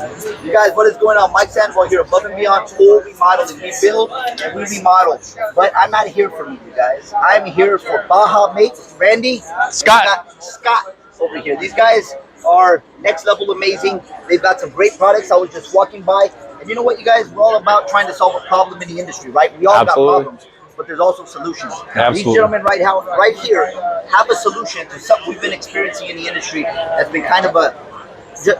You guys, what is going on? Mike Sandoval here, Above and Beyond Pool Remodeling. We build and we remodel. But I'm not here for you guys. I'm here for Bajamate, Randy, Scott over here. These guys are next level amazing. They've got some great products. I was just walking by. And you know what, you guys? We're all about trying to solve a problem in the industry, right? We all got problems. But there's also solutions. These gentlemen right here have a solution to something we've been experiencing in the industry that's been kind of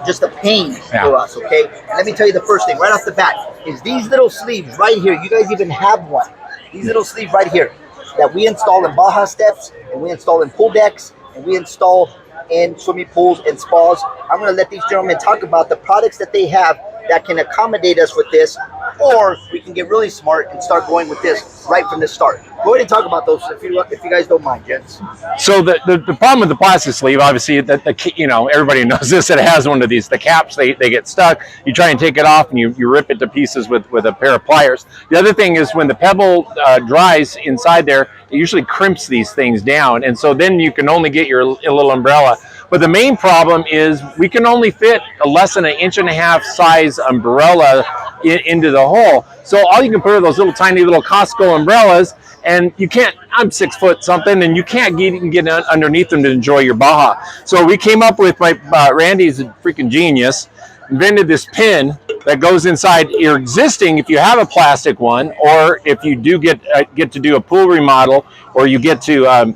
just a pain for us, okay? And let me tell you the first thing right off the bat is these little sleeves right here. You guys even have one. These little sleeves right here that we install in Baja steps, and we install in pool decks, and we install in swimming pools and spas. I'm going to let these gentlemen talk about the products that they have that can accommodate us with this, or we can get really smart and start going with this right from the start. Go ahead and talk about those if you guys don't mind, gents. So the problem with the plastic sleeve, obviously, that you know, everybody knows this. It has one of these. The caps they get stuck. You try and take it off, and you rip it to pieces with a pair of pliers. The other thing is when the pebble dries inside there, it usually crimps these things down, and so then you can only get your little umbrella. But the main problem is we can only fit a less than 1.5 inch size umbrella into the hole. So all you can put are those little tiny little Costco umbrellas, and you can't, I'm 6 foot something, and you can't get underneath them to enjoy your Baja. So we came up with, Randy's a freaking genius, invented this pin that goes inside your existing, if you have a plastic one, or if you do get to do a pool remodel, or you get to,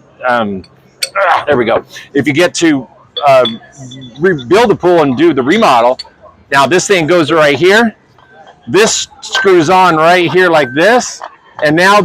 there we go. If you get to rebuild the pool and do the remodel, now this thing goes right here. This screws on right here like this, and now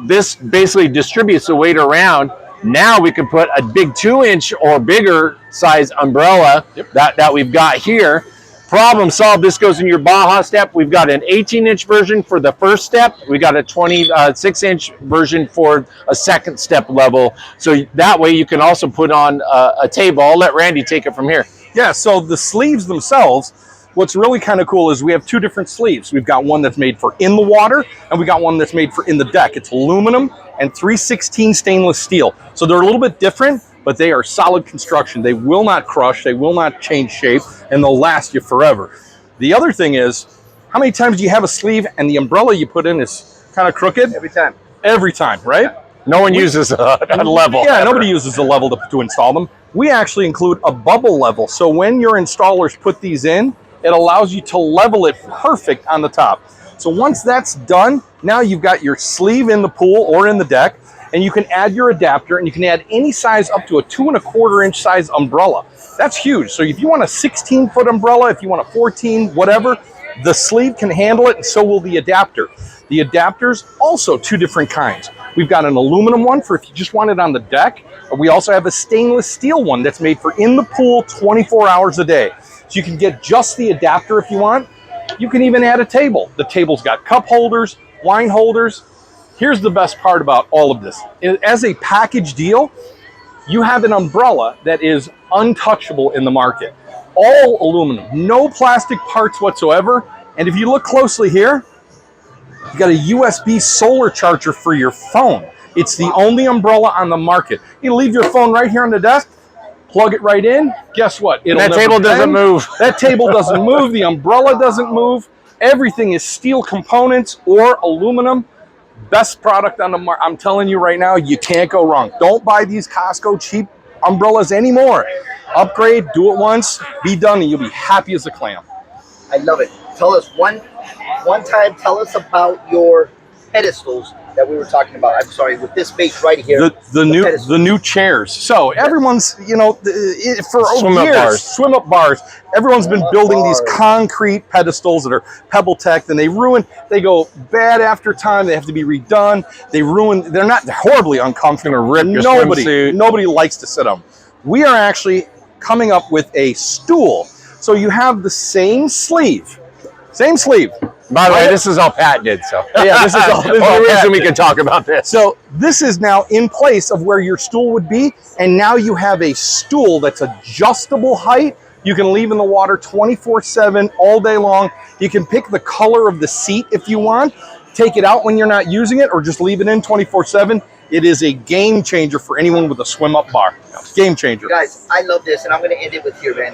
this basically distributes the weight around. Now we can put a big 2 inch or bigger size umbrella that we've got here. Problem solved. This goes in your Baja step. We've got an 18-inch version for the first step. We got a 26-inch version for a second step level. So that way you can also put on a table. I'll let Randy take it from here. Yeah, so the sleeves themselves, what's really kind of cool is we have two different sleeves. We've got one that's made for in the water, and we got one that's made for in the deck. It's aluminum and 316 stainless steel. So they're a little bit different, but they are solid construction. They will not crush, they will not change shape, and they'll last you forever. The other thing is, how many times do you have a sleeve and the umbrella you put in is kind of crooked? Every time. Every time, right? No one uses a level. Yeah, nobody uses a level to install them. We actually include a bubble level. So when your installers put these in, it allows you to level it perfect on the top. So once that's done, now you've got your sleeve in the pool or in the deck, and you can add your adapter, and you can add any size up to a 2¼ inch size umbrella. That's huge. So if you want a 16-foot umbrella, if you want a 14, whatever, the sleeve can handle it, and so will the adapter. The adapter's also two different kinds. We've got an aluminum one for if you just want it on the deck, or we also have a stainless steel one that's made for in the pool 24 hours a day. So you can get just the adapter if you want. You can even add a table. The table's got cup holders, wine holders. Here's the best part about all of this. As a package deal, you have an umbrella that is untouchable in the market. All aluminum, no plastic parts whatsoever. And if you look closely here, you got a USB solar charger for your phone. It's the only umbrella on the market. You leave your phone right here on the desk, plug it right in. Guess what? That table doesn't move. That table doesn't move. The umbrella doesn't move. Everything is steel components or aluminum. Best product on the market. I'm telling you right now, you can't go wrong. Don't buy these Costco cheap umbrellas anymore. Upgrade, do it once, be done, and you'll be happy as a clam. I love it. Tell us one time. Tell us about your pedestals that we were talking about. I'm sorry, with this base right here. The new chairs. So everyone's, you know, for years, swim up bars. Everyone's been building these concrete pedestals that are pebble tech, and they go bad after time. They have to be redone. They're not horribly uncomfortable. Nobody likes to sit on them. We are actually coming up with a stool. So you have the same sleeve. By the way, this is all patented, so yeah, this is all. This is reason we can talk about this. So this is now in place of where your stool would be, and now you have a stool that's adjustable height. You can leave in the water 24/7 all day long. You can pick the color of the seat if you want. Take it out when you're not using it, or just leave it in 24/7. It is a game changer for anyone with a swim-up bar. Game changer. Guys, I love this, and I'm going to end it with here, man.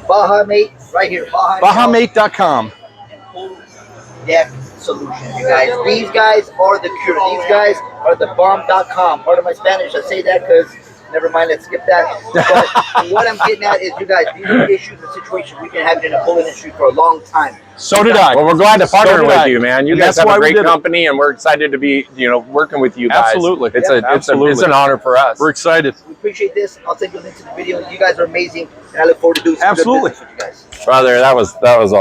Bajamate, right here. Bajamate.com. Deck solutions, you guys. These guys are the cure. These guys are the bomb.com. Part of my Spanish, I say that because, never mind, let's skip that. But what I'm getting at is, you guys, these are the issues and situations we've been having in the pool industry for a long time. So did I. Well, we're glad to partner did with I. you, man. You And guys that's have why a we great did it. company, and we're excited to be, working with you guys. Absolutely. It's Yeah, absolutely. it's an honor for us. We're excited. We appreciate this. I'll send you a link to the video. You guys are amazing, and I look forward to doing some good Absolutely. business with you guys. Brother, that was awesome.